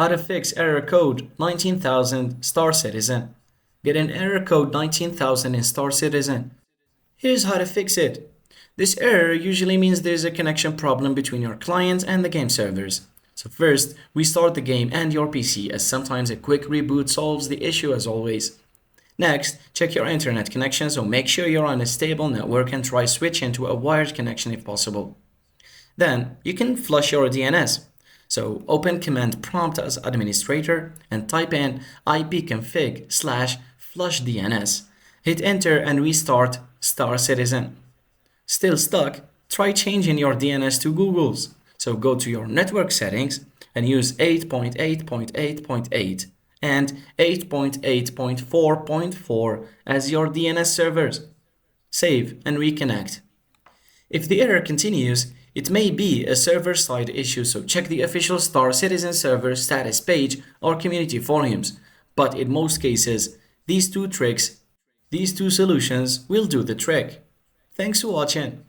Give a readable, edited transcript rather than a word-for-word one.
How to fix error code 19,000 Starcitizen. Get an error code 19,000 in Starcitizen. Here's how to fix it. This error usually means there's a connection problem between your client and the game servers. So first, restart the game and your PC, as sometimes a quick reboot solves the issue as always. Next, check your internet connection, so make sure you're on a stable network and try switching to a wired connection if possible. Then, you can flush your DNS. So open command prompt as administrator and type in ipconfig/flushdns. Hit enter and restart Starcitizen. Still stuck? Try changing your DNS to Google's. So go to your network settings and use 8.8.8.8 and 8.8.4.4 as your DNS servers. Save and reconnect. If the error continues, it may be a server-side issue, so check the official Starcitizen server status page or community forums. But in most cases, these two solutions will do the trick. Thanks for watching.